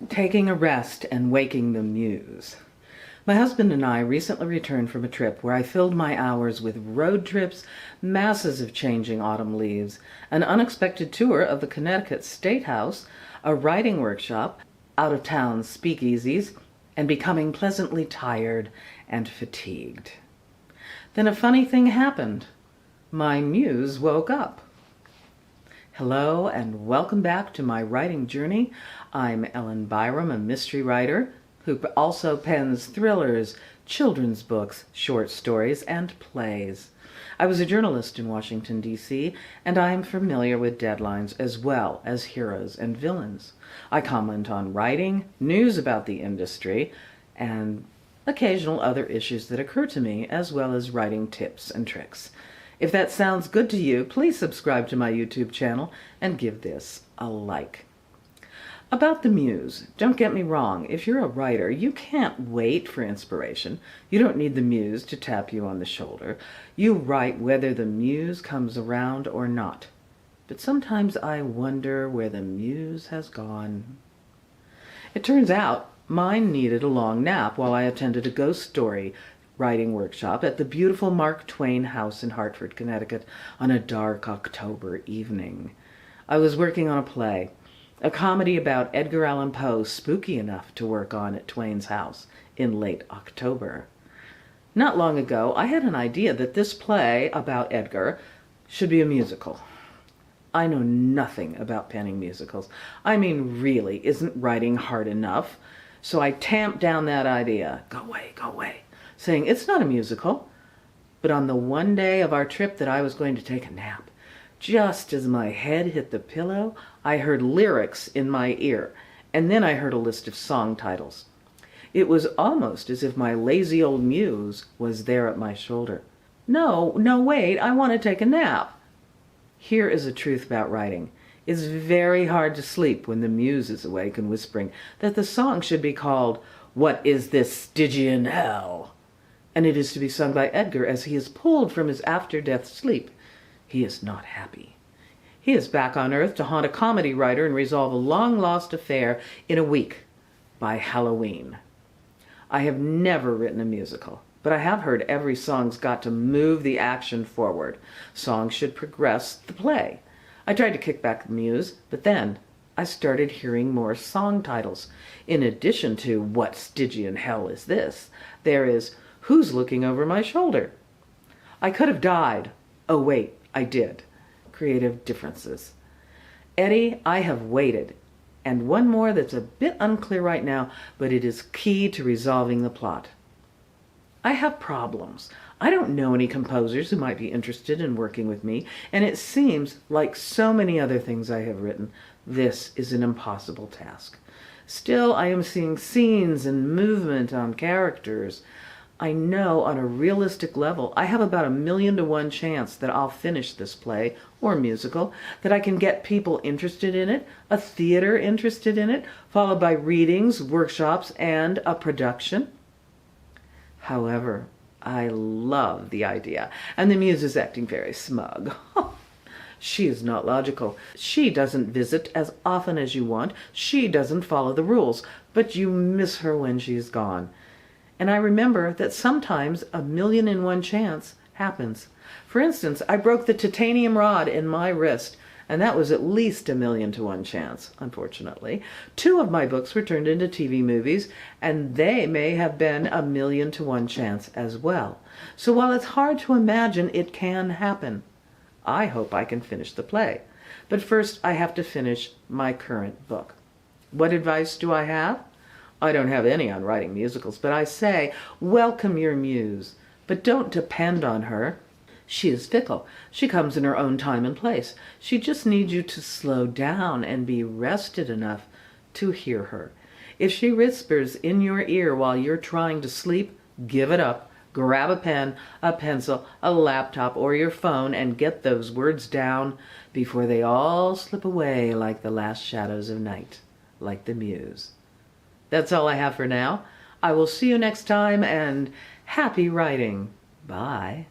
Taking a rest and waking the muse. My husband and I recently returned from a trip where I filled my hours with road trips, masses of changing autumn leaves, an unexpected tour of the Connecticut State House, a writing workshop, out-of-town speakeasies, and becoming pleasantly tired and fatigued. Then a funny thing happened. My muse woke up. Hello and welcome back to my writing journey. I'm Ellen Byerrum, a mystery writer who also pens thrillers, children's books, short stories, and plays. I was a journalist in Washington, D.C., and I am familiar with deadlines as well as heroes and villains. I comment on writing, news about the industry, and occasional other issues that occur to me, as well as writing tips and tricks. If that sounds good to you, please subscribe to my YouTube channel and give this a like. About the muse, don't get me wrong, if you're a writer, you can't wait for inspiration. You don't need the muse to tap you on the shoulder. You write whether the muse comes around or not. But sometimes I wonder where the muse has gone. It turns out mine needed a long nap while I attended a ghost story writing workshop at the beautiful Mark Twain house in Hartford, Connecticut on a dark October evening. I was working on a play, a comedy about Edgar Allan Poe, spooky enough to work on at Twain's house in late October. Not long ago, I had an idea that this play about Edgar should be a musical. I know nothing about penning musicals. I mean, really, isn't writing hard enough? So I tamped down that idea. Go away, saying it's not a musical. But on the one day of our trip that I was going to take a nap, just as my head hit the pillow, I heard lyrics in my ear, and then I heard a list of song titles. It was almost as if my lazy old muse was there at my shoulder. No, wait, I want to take a nap. Here is a truth about writing. It's very hard to sleep when the muse is awake and whispering that the song should be called "What is this Stygian Hell?" And it is to be sung by Edgar as he is pulled from his after-death sleep. He is not happy. He is back on Earth to haunt a comedy writer and resolve a long-lost affair in a week, by Halloween. I have never written a musical, but I have heard every song's got to move the action forward. Songs should progress the play. I tried to kick back the muse, but then I started hearing more song titles. In addition to "What Stygian Hell is this?" there is "Who's Looking Over My Shoulder?" I could have died. Oh wait, I did. Creative differences. Eddie, I have waited. And one more that's a bit unclear right now, but it is key to resolving the plot. I have problems. I don't know any composers who might be interested in working with me, and it seems, like so many other things I have written, this is an impossible task. Still, I am seeing scenes and movement on characters. I know on a realistic level I have about 1,000,000 to 1 chance that I'll finish this play or musical, that I can get people interested in it, a theater interested in it, followed by readings, workshops, and a production. However, I love the idea, and the muse is acting very smug. She is not logical. She doesn't visit as often as you want. She doesn't follow the rules, but you miss her when she's gone. And I remember that sometimes 1,000,000 to 1 chance happens. For instance, I broke the titanium rod in my wrist, and that was at least 1,000,000 to 1 chance, unfortunately. 2 of my books were turned into TV movies, and they may have been 1,000,000 to 1 chance as well. So while it's hard to imagine, it can happen. I hope I can finish the play. But first, I have to finish my current book. What advice do I have? I don't have any on writing musicals, but I say, welcome your muse, but don't depend on her. She is fickle. She comes in her own time and place. She just needs you to slow down and be rested enough to hear her. If she whispers in your ear while you're trying to sleep, give it up. Grab a pen, a pencil, a laptop, or your phone and get those words down before they all slip away like the last shadows of night, like the muse. That's all I have for now. I will see you next time, and happy writing. Bye.